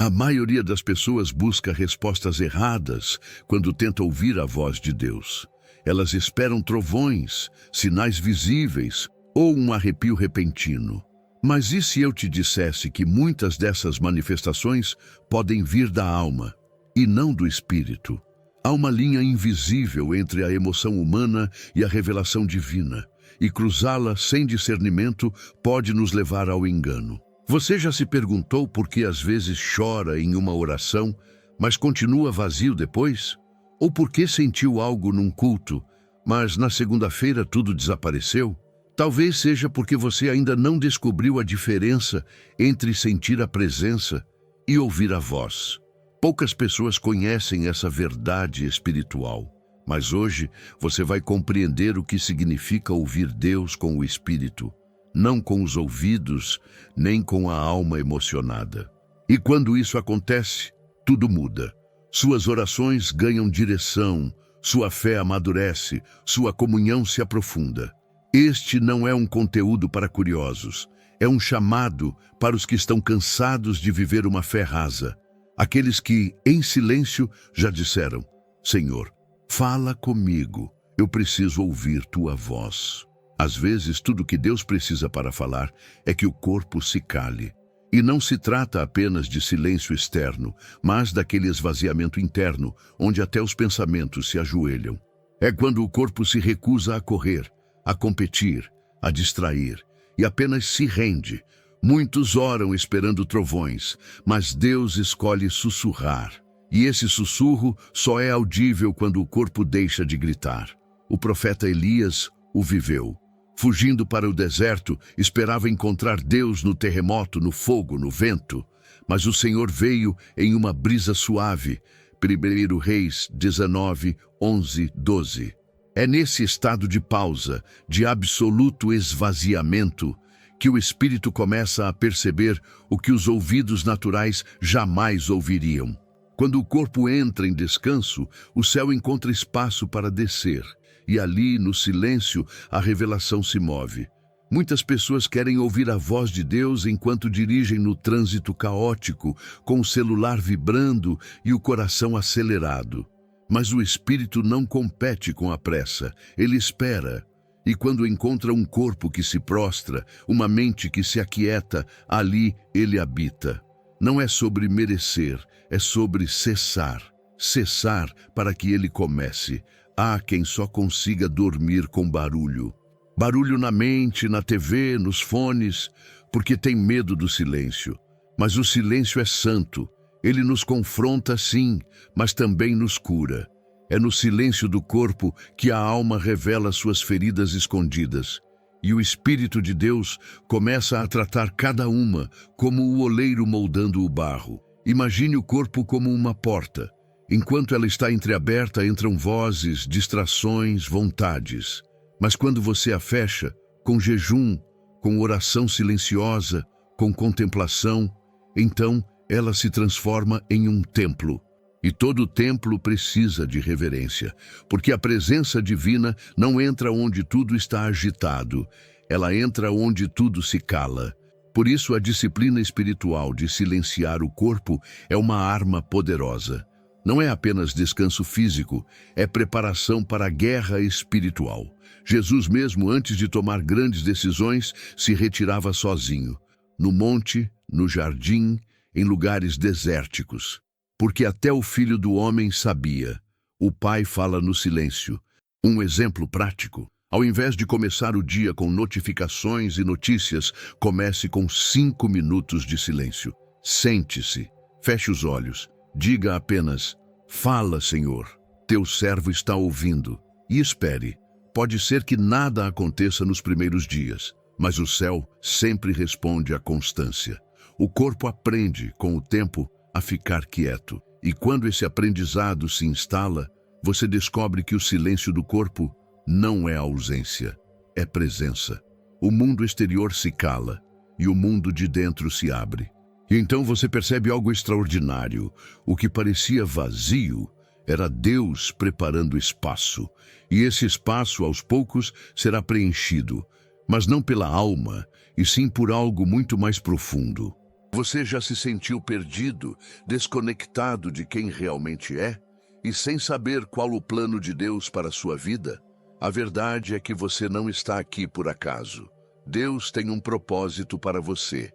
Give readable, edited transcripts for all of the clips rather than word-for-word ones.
A maioria das pessoas busca respostas erradas quando tenta ouvir a voz de Deus. Elas esperam trovões, sinais visíveis ou um arrepio repentino. Mas e se eu te dissesse que muitas dessas manifestações podem vir da alma e não do espírito? Há uma linha invisível entre a emoção humana e a revelação divina, e cruzá-la sem discernimento pode nos levar ao engano. Você já se perguntou por que às vezes chora em uma oração, mas continua vazio depois? Ou por que sentiu algo num culto, mas na segunda-feira tudo desapareceu? Talvez seja porque você ainda não descobriu a diferença entre sentir a presença e ouvir a voz. Poucas pessoas conhecem essa verdade espiritual, mas hoje você vai compreender o que significa ouvir Deus com o espírito, não com os ouvidos, nem com a alma emocionada. E quando isso acontece, tudo muda. Suas orações ganham direção, sua fé amadurece, sua comunhão se aprofunda. Este não é um conteúdo para curiosos, é um chamado para os que estão cansados de viver uma fé rasa. Aqueles que, em silêncio, já disseram: Senhor, fala comigo, eu preciso ouvir tua voz. Às vezes, tudo que Deus precisa para falar é que o corpo se cale. E não se trata apenas de silêncio externo, mas daquele esvaziamento interno, onde até os pensamentos se ajoelham. É quando o corpo se recusa a correr, a competir, a distrair, e apenas se rende. Muitos oram esperando trovões, mas Deus escolhe sussurrar. E esse sussurro só é audível quando o corpo deixa de gritar. O profeta Elias o viveu. Fugindo para o deserto, esperava encontrar Deus no terremoto, no fogo, no vento. Mas o Senhor veio em uma brisa suave. 1 Reis 19, 11, 12. É nesse estado de pausa, de absoluto esvaziamento, que o espírito começa a perceber o que os ouvidos naturais jamais ouviriam. Quando o corpo entra em descanso, o céu encontra espaço para descer, e ali, no silêncio, a revelação se move. Muitas pessoas querem ouvir a voz de Deus enquanto dirigem no trânsito caótico, com o celular vibrando e o coração acelerado. Mas o espírito não compete com a pressa, ele espera. E quando encontra um corpo que se prostra, uma mente que se aquieta, ali ele habita. Não é sobre merecer, é sobre cessar. Cessar para que ele comece. Há quem só consiga dormir com barulho. Barulho na mente, na TV, nos fones, porque tem medo do silêncio. Mas o silêncio é santo. Ele nos confronta, sim, mas também nos cura. É no silêncio do corpo que a alma revela suas feridas escondidas. E o Espírito de Deus começa a tratar cada uma como o oleiro moldando o barro. Imagine o corpo como uma porta. Enquanto ela está entreaberta, entram vozes, distrações, vontades. Mas quando você a fecha, com jejum, com oração silenciosa, com contemplação, então ela se transforma em um templo. E todo templo precisa de reverência, porque a presença divina não entra onde tudo está agitado, ela entra onde tudo se cala. Por isso a disciplina espiritual de silenciar o corpo é uma arma poderosa. Não é apenas descanso físico, é preparação para a guerra espiritual. Jesus mesmo, antes de tomar grandes decisões, se retirava sozinho, no monte, no jardim, em lugares desérticos. Porque até o Filho do Homem sabia. O Pai fala no silêncio. Um exemplo prático. Ao invés de começar o dia com notificações e notícias, comece com 5 minutos de silêncio. Sente-se, feche os olhos, diga apenas: fala, Senhor, teu servo está ouvindo. E espere. Pode ser que nada aconteça nos primeiros dias, mas o céu sempre responde à constância. O corpo aprende, com o tempo, a ficar quieto. E quando esse aprendizado se instala, você descobre que o silêncio do corpo não é ausência, é presença. O mundo exterior se cala e o mundo de dentro se abre. E então você percebe algo extraordinário. O que parecia vazio era Deus preparando espaço. E esse espaço, aos poucos, será preenchido, mas não pela alma, e sim por algo muito mais profundo. Você já se sentiu perdido, desconectado de quem realmente é? E sem saber qual o plano de Deus para a sua vida? A verdade é que você não está aqui por acaso. Deus tem um propósito para você,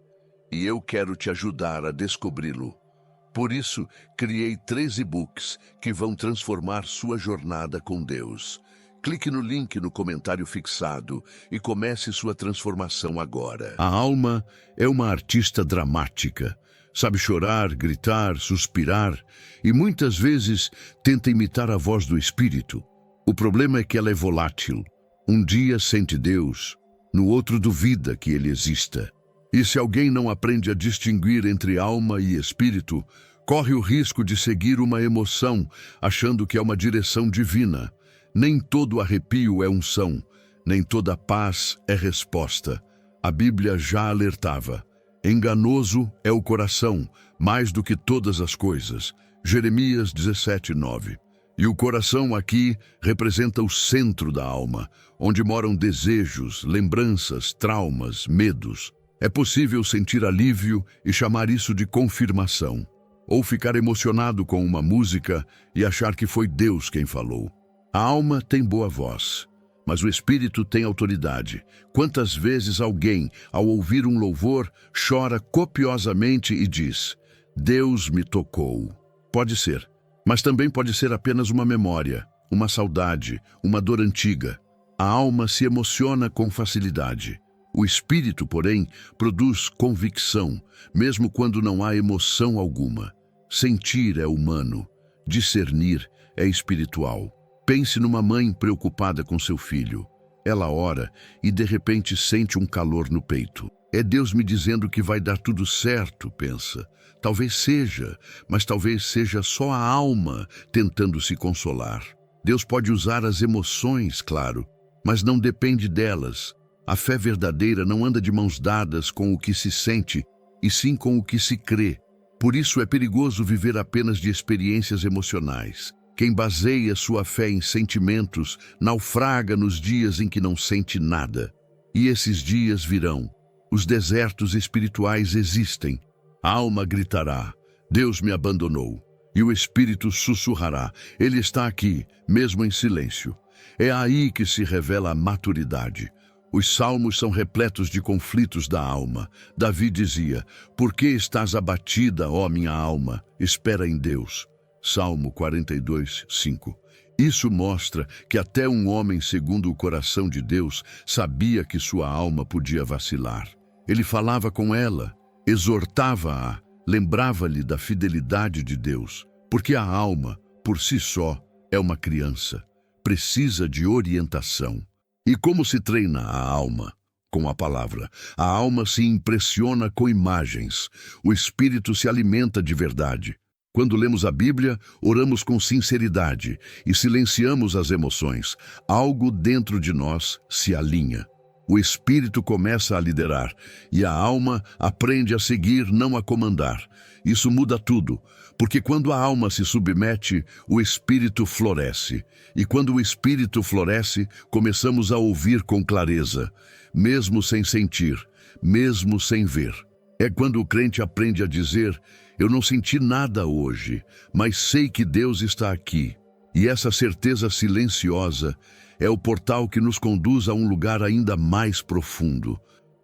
e eu quero te ajudar a descobri-lo. Por isso, criei 3 e-books que vão transformar sua jornada com Deus. Clique no link no comentário fixado e comece sua transformação agora. A alma é uma artista dramática. Sabe chorar, gritar, suspirar e muitas vezes tenta imitar a voz do espírito. O problema é que ela é volátil. Um dia sente Deus, no outro duvida que ele exista. E se alguém não aprende a distinguir entre alma e espírito, corre o risco de seguir uma emoção, achando que é uma direção divina. Nem todo arrepio é unção, nem toda paz é resposta. A Bíblia já alertava. Enganoso é o coração, mais do que todas as coisas. Jeremias 17:9. E o coração aqui representa o centro da alma, onde moram desejos, lembranças, traumas, medos. É possível sentir alívio e chamar isso de confirmação, ou ficar emocionado com uma música e achar que foi Deus quem falou. A alma tem boa voz, mas o espírito tem autoridade. Quantas vezes alguém, ao ouvir um louvor, chora copiosamente e diz: Deus me tocou. Pode ser, mas também pode ser apenas uma memória, uma saudade, uma dor antiga. A alma se emociona com facilidade. O espírito, porém, produz convicção, mesmo quando não há emoção alguma. Sentir é humano, discernir é espiritual. Pense numa mãe preocupada com seu filho. Ela ora e de repente sente um calor no peito. É Deus me dizendo que vai dar tudo certo, pensa. Talvez seja, mas talvez seja só a alma tentando se consolar. Deus pode usar as emoções, claro, mas não depende delas. A fé verdadeira não anda de mãos dadas com o que se sente, e sim com o que se crê. Por isso é perigoso viver apenas de experiências emocionais. Quem baseia sua fé em sentimentos naufraga nos dias em que não sente nada. E esses dias virão. Os desertos espirituais existem. A alma gritará: Deus me abandonou. E o espírito sussurrará: Ele está aqui, mesmo em silêncio. É aí que se revela a maturidade. Os salmos são repletos de conflitos da alma. Davi dizia: Por que estás abatida, ó minha alma? Espera em Deus. Salmo 42:5. Isso mostra que até um homem segundo o coração de Deus sabia que sua alma podia vacilar. Ele falava com ela, exortava-a, lembrava-lhe da fidelidade de Deus, porque a alma, por si só, é uma criança, precisa de orientação. E como se treina a alma? Com a palavra. A alma se impressiona com imagens. O espírito se alimenta de verdade. Quando lemos a Bíblia, oramos com sinceridade e silenciamos as emoções. Algo dentro de nós se alinha. O espírito começa a liderar e a alma aprende a seguir, não a comandar. Isso muda tudo, porque quando a alma se submete, o espírito floresce. E quando o espírito floresce, começamos a ouvir com clareza, mesmo sem sentir, mesmo sem ver. É quando o crente aprende a dizer: eu não senti nada hoje, mas sei que Deus está aqui. E essa certeza silenciosa é o portal que nos conduz a um lugar ainda mais profundo.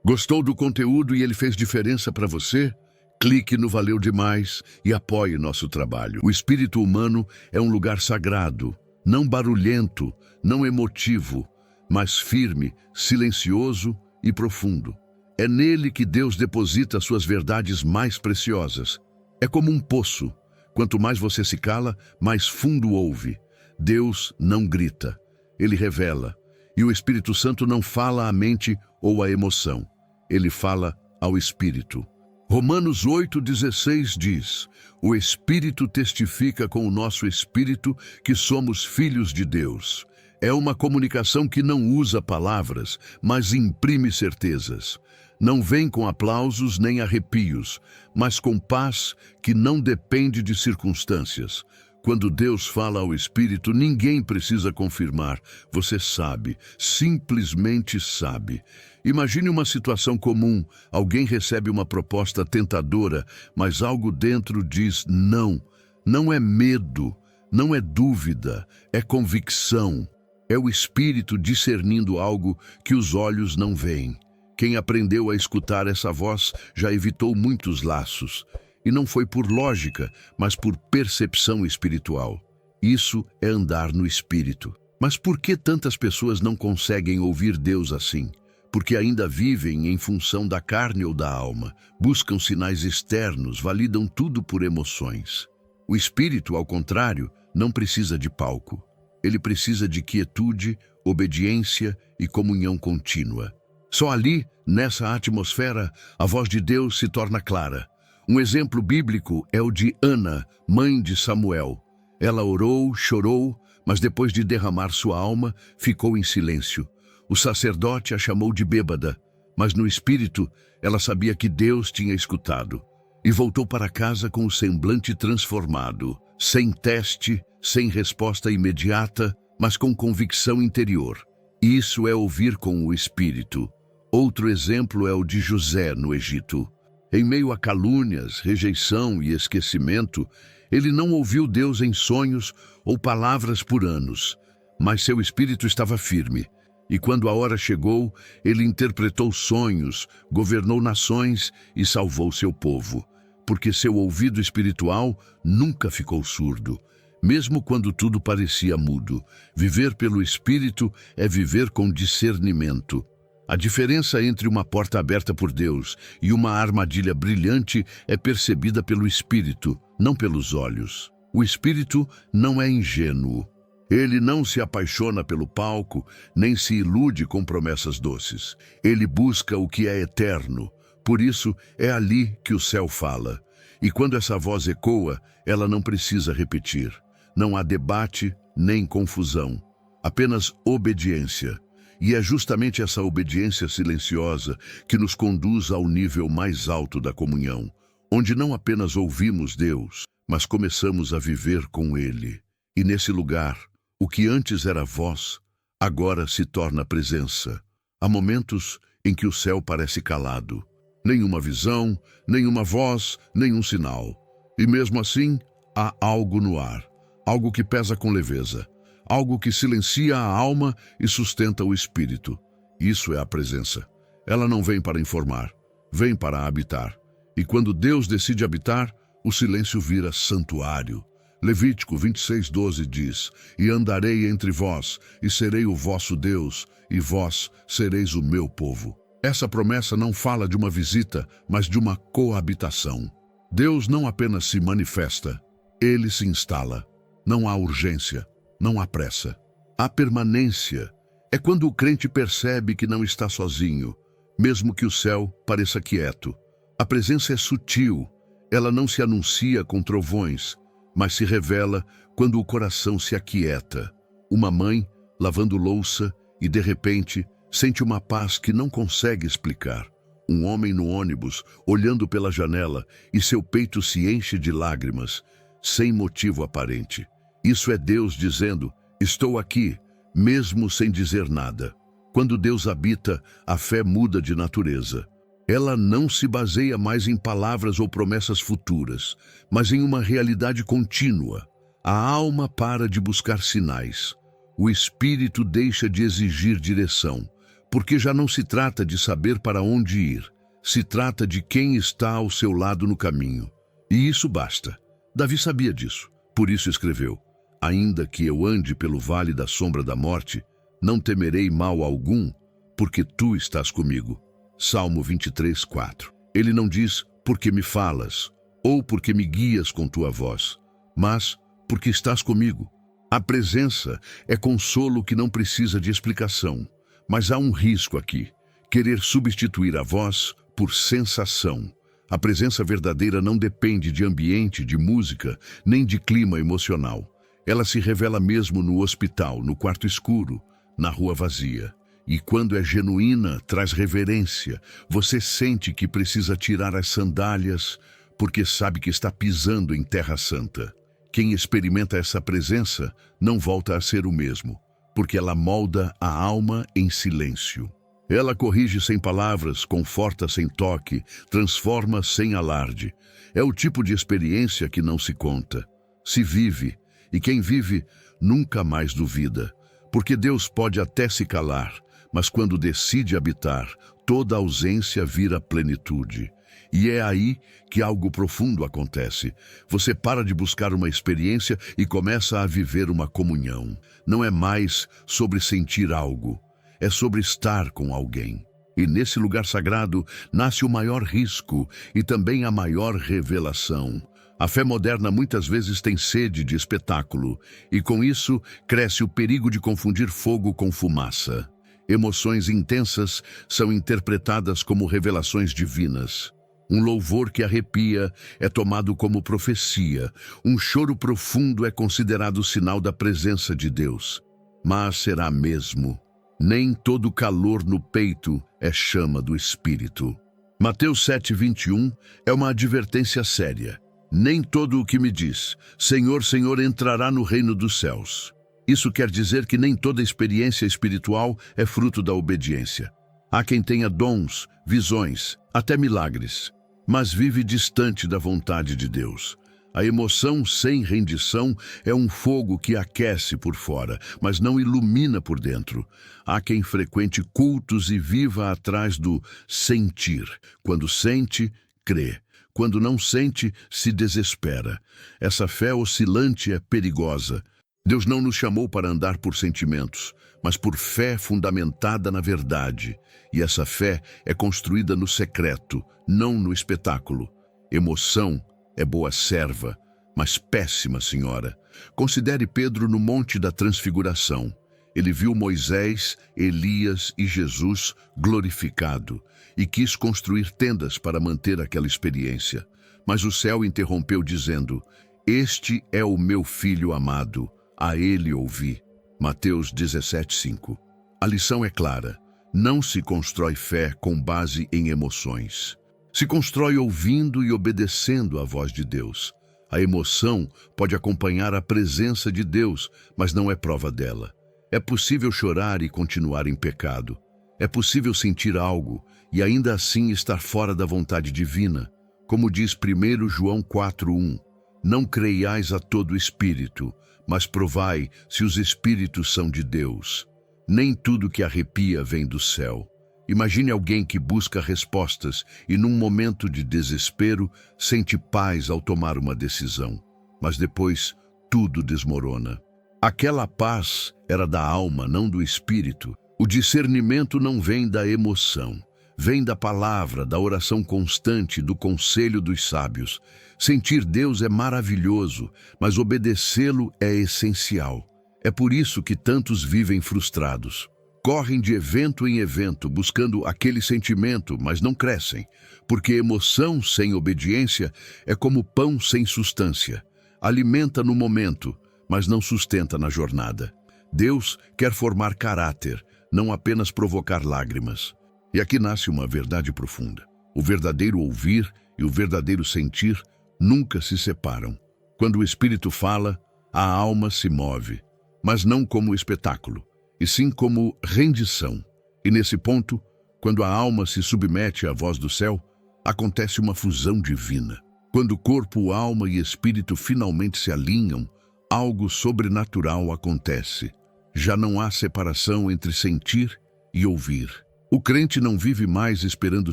Gostou do conteúdo e ele fez diferença para você? Clique no Valeu Demais e apoie nosso trabalho. O espírito humano é um lugar sagrado, não barulhento, não emotivo, mas firme, silencioso e profundo. É nele que Deus deposita suas verdades mais preciosas. É como um poço. Quanto mais você se cala, mais fundo ouve. Deus não grita. Ele revela. E o Espírito Santo não fala à mente ou à emoção. Ele fala ao Espírito. Romanos 8,16 diz: o Espírito testifica com o nosso espírito que somos filhos de Deus. É uma comunicação que não usa palavras, mas imprime certezas. Não vem com aplausos nem arrepios, mas com paz que não depende de circunstâncias. Quando Deus fala ao Espírito, ninguém precisa confirmar. Você sabe, simplesmente sabe. Imagine uma situação comum. Alguém recebe uma proposta tentadora, mas algo dentro diz não. Não é medo, não é dúvida, é convicção. É o Espírito discernindo algo que os olhos não veem. Quem aprendeu a escutar essa voz já evitou muitos laços. E não foi por lógica, mas por percepção espiritual. Isso é andar no Espírito. Mas por que tantas pessoas não conseguem ouvir Deus assim? Porque ainda vivem em função da carne ou da alma, buscam sinais externos, validam tudo por emoções. O Espírito, ao contrário, não precisa de palco. Ele precisa de quietude, obediência e comunhão contínua. Só ali, nessa atmosfera, a voz de Deus se torna clara. Um exemplo bíblico é o de Ana, mãe de Samuel. Ela orou, chorou, mas depois de derramar sua alma, ficou em silêncio. O sacerdote a chamou de bêbada, mas no espírito ela sabia que Deus tinha escutado. E voltou para casa com o semblante transformado, sem teste, sem resposta imediata, mas com convicção interior. Isso é ouvir com o espírito. Outro exemplo é o de José no Egito. Em meio a calúnias, rejeição e esquecimento, ele não ouviu Deus em sonhos ou palavras por anos, mas seu espírito estava firme. E quando a hora chegou, ele interpretou sonhos, governou nações e salvou seu povo. Porque seu ouvido espiritual nunca ficou surdo, mesmo quando tudo parecia mudo. Viver pelo Espírito é viver com discernimento. A diferença entre uma porta aberta por Deus e uma armadilha brilhante é percebida pelo Espírito, não pelos olhos. O Espírito não é ingênuo. Ele não se apaixona pelo palco, nem se ilude com promessas doces. Ele busca o que é eterno. Por isso, é ali que o céu fala. E quando essa voz ecoa, ela não precisa repetir. Não há debate nem confusão. Apenas obediência. E é justamente essa obediência silenciosa que nos conduz ao nível mais alto da comunhão, onde não apenas ouvimos Deus, mas começamos a viver com Ele. E nesse lugar, o que antes era voz, agora se torna presença. Há momentos em que o céu parece calado. Nenhuma visão, nenhuma voz, nenhum sinal. E mesmo assim, há algo no ar, algo que pesa com leveza. Algo que silencia a alma e sustenta o espírito. Isso é a presença. Ela não vem para informar, vem para habitar. E quando Deus decide habitar, o silêncio vira santuário. Levítico 26:12 diz: E andarei entre vós, e serei o vosso Deus, e vós sereis o meu povo. Essa promessa não fala de uma visita, mas de uma coabitação. Deus não apenas se manifesta, Ele se instala. Não há urgência. Não há pressa. Há permanência. É quando o crente percebe que não está sozinho, mesmo que o céu pareça quieto. A presença é sutil. Ela não se anuncia com trovões, mas se revela quando o coração se aquieta. Uma mãe lavando louça e, de repente, sente uma paz que não consegue explicar. Um homem no ônibus, olhando pela janela, e seu peito se enche de lágrimas, sem motivo aparente. Isso é Deus dizendo: estou aqui, mesmo sem dizer nada. Quando Deus habita, a fé muda de natureza. Ela não se baseia mais em palavras ou promessas futuras, mas em uma realidade contínua. A alma para de buscar sinais. O espírito deixa de exigir direção, porque já não se trata de saber para onde ir. Se trata de quem está ao seu lado no caminho. E isso basta. Davi sabia disso. Por isso escreveu: Ainda que eu ande pelo vale da sombra da morte, não temerei mal algum, porque tu estás comigo. Salmo 23:4. Ele não diz: porque me falas, ou porque me guias com tua voz, mas porque estás comigo. A presença é consolo que não precisa de explicação, mas há um risco aqui: querer substituir a voz por sensação. A presença verdadeira não depende de ambiente, de música, nem de clima emocional. Ela se revela mesmo no hospital, no quarto escuro, na rua vazia. E quando é genuína, traz reverência. Você sente que precisa tirar as sandálias, porque sabe que está pisando em terra santa. Quem experimenta essa presença não volta a ser o mesmo, porque ela molda a alma em silêncio. Ela corrige sem palavras, conforta sem toque, transforma sem alarde. É o tipo de experiência que não se conta, se vive, e quem vive nunca mais duvida, porque Deus pode até se calar, mas quando decide habitar, toda ausência vira plenitude. E é aí que algo profundo acontece. Você para de buscar uma experiência e começa a viver uma comunhão. Não é mais sobre sentir algo, é sobre estar com alguém. E nesse lugar sagrado nasce o maior risco e também a maior revelação. A fé moderna muitas vezes tem sede de espetáculo, e com isso cresce o perigo de confundir fogo com fumaça. Emoções intensas são interpretadas como revelações divinas. Um louvor que arrepia é tomado como profecia. Um choro profundo é considerado sinal da presença de Deus. Mas será mesmo? Nem todo calor no peito é chama do Espírito. Mateus 7:21 é uma advertência séria. Nem todo o que me diz, Senhor, Senhor, entrará no reino dos céus. Isso quer dizer que nem toda experiência espiritual é fruto da obediência. Há quem tenha dons, visões, até milagres, mas vive distante da vontade de Deus. A emoção sem rendição é um fogo que aquece por fora, mas não ilumina por dentro. Há quem frequente cultos e viva atrás do sentir. Quando sente, crê. Quando não sente, se desespera. Essa fé oscilante é perigosa. Deus não nos chamou para andar por sentimentos, mas por fé fundamentada na verdade. E essa fé é construída no secreto, não no espetáculo. Emoção é boa serva, mas péssima senhora. Considere Pedro no Monte da Transfiguração. Ele viu Moisés, Elias e Jesus glorificado e quis construir tendas para manter aquela experiência. Mas o céu interrompeu dizendo: "Este é o meu filho amado, a ele ouvi." Mateus 17:5. A lição é clara. Não se constrói fé com base em emoções. Se constrói ouvindo e obedecendo à voz de Deus. A emoção pode acompanhar a presença de Deus, mas não é prova dela. É possível chorar e continuar em pecado. É possível sentir algo e ainda assim estar fora da vontade divina. Como diz 1 João 4:1, não creiais a todo espírito, mas provai se os espíritos são de Deus. Nem tudo que arrepia vem do céu. Imagine alguém que busca respostas e num momento de desespero sente paz ao tomar uma decisão, mas depois tudo desmorona. Aquela paz era da alma, não do espírito. O discernimento não vem da emoção, vem da palavra, da oração constante, do conselho dos sábios. Sentir Deus é maravilhoso, mas obedecê-lo é essencial. É por isso que tantos vivem frustrados. Correm de evento em evento, buscando aquele sentimento, mas não crescem, porque emoção sem obediência é como pão sem substância. Alimenta no momento, mas não sustenta na jornada. Deus quer formar caráter, não apenas provocar lágrimas. E aqui nasce uma verdade profunda. O verdadeiro ouvir e o verdadeiro sentir nunca se separam. Quando o Espírito fala, a alma se move, mas não como espetáculo, e sim como rendição. E nesse ponto, quando a alma se submete à voz do céu, acontece uma fusão divina. Quando corpo, alma e espírito finalmente se alinham, algo sobrenatural acontece. Já não há separação entre sentir e ouvir. O crente não vive mais esperando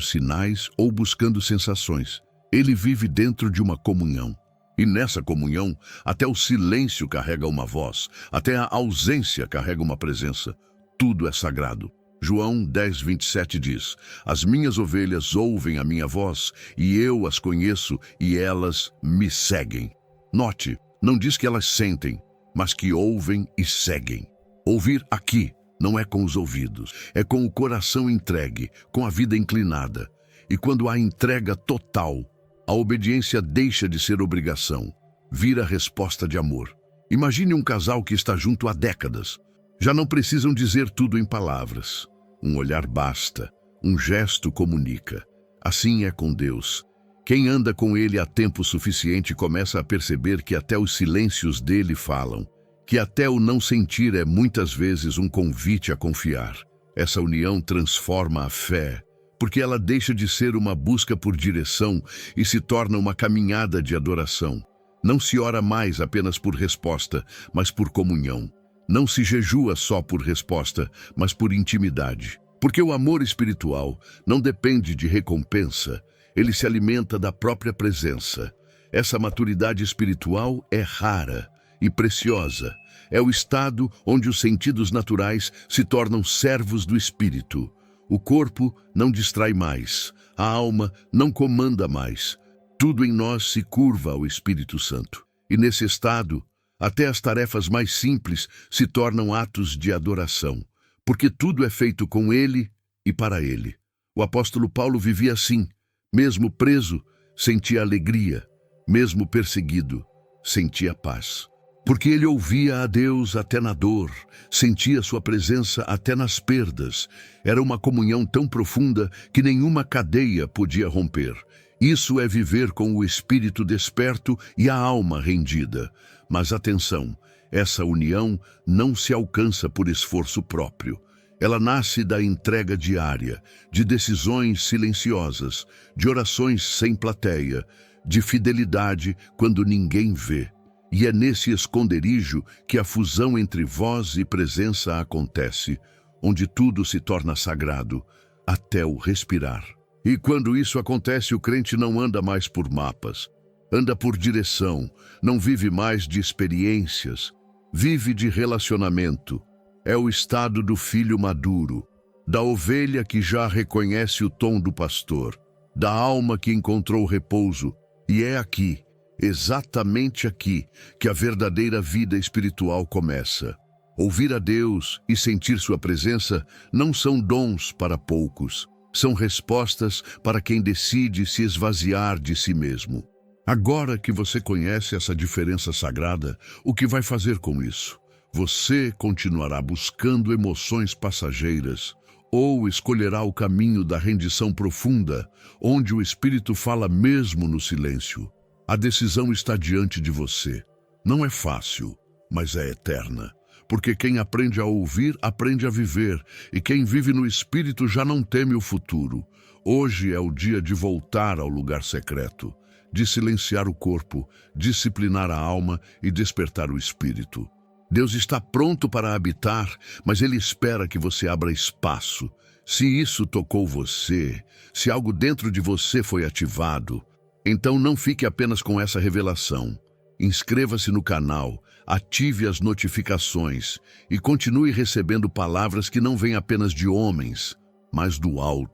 sinais ou buscando sensações. Ele vive dentro de uma comunhão. E nessa comunhão, até o silêncio carrega uma voz, até a ausência carrega uma presença. Tudo é sagrado. João 10:27 diz: "As minhas ovelhas ouvem a minha voz, e eu as conheço, e elas me seguem." Note, não diz que elas sentem, mas que ouvem e seguem. Ouvir aqui não é com os ouvidos, é com o coração entregue, com a vida inclinada. E quando há entrega total, a obediência deixa de ser obrigação, vira resposta de amor. Imagine um casal que está junto há décadas. Já não precisam dizer tudo em palavras. Um olhar basta, um gesto comunica. Assim é com Deus. Quem anda com ele há tempo suficiente começa a perceber que até os silêncios dele falam, que até o não sentir é muitas vezes um convite a confiar. Essa união transforma a fé, porque ela deixa de ser uma busca por direção e se torna uma caminhada de adoração. Não se ora mais apenas por resposta, mas por comunhão. Não se jejua só por resposta, mas por intimidade. Porque o amor espiritual não depende de recompensa, ele se alimenta da própria presença. Essa maturidade espiritual é rara e preciosa. É o estado onde os sentidos naturais se tornam servos do espírito. O corpo não distrai mais, a alma não comanda mais. Tudo em nós se curva ao Espírito Santo. E nesse estado, até as tarefas mais simples se tornam atos de adoração, porque tudo é feito com Ele e para Ele. O apóstolo Paulo vivia assim, mesmo preso, sentia alegria, mesmo perseguido, sentia paz. Porque ele ouvia a Deus até na dor, sentia sua presença até nas perdas. Era uma comunhão tão profunda que nenhuma cadeia podia romper. Isso é viver com o espírito desperto e a alma rendida. Mas atenção, essa união não se alcança por esforço próprio. Ela nasce da entrega diária, de decisões silenciosas, de orações sem plateia, de fidelidade quando ninguém vê. E é nesse esconderijo que a fusão entre voz e presença acontece, onde tudo se torna sagrado, até o respirar. E quando isso acontece, o crente não anda mais por mapas, anda por direção, não vive mais de experiências, vive de relacionamento. É o estado do filho maduro, da ovelha que já reconhece o tom do pastor, da alma que encontrou repouso. E é aqui, exatamente aqui, que a verdadeira vida espiritual começa. Ouvir a Deus e sentir sua presença não são dons para poucos, são respostas para quem decide se esvaziar de si mesmo. Agora que você conhece essa diferença sagrada, o que vai fazer com isso? Você continuará buscando emoções passageiras ou escolherá o caminho da rendição profunda, onde o Espírito fala mesmo no silêncio? A decisão está diante de você. Não é fácil, mas é eterna. Porque quem aprende a ouvir, aprende a viver. E quem vive no Espírito já não teme o futuro. Hoje é o dia de voltar ao lugar secreto, de silenciar o corpo, disciplinar a alma e despertar o Espírito. Deus está pronto para habitar, mas Ele espera que você abra espaço. Se isso tocou você, se algo dentro de você foi ativado, então não fique apenas com essa revelação. Inscreva-se no canal, ative as notificações e continue recebendo palavras que não vêm apenas de homens, mas do alto.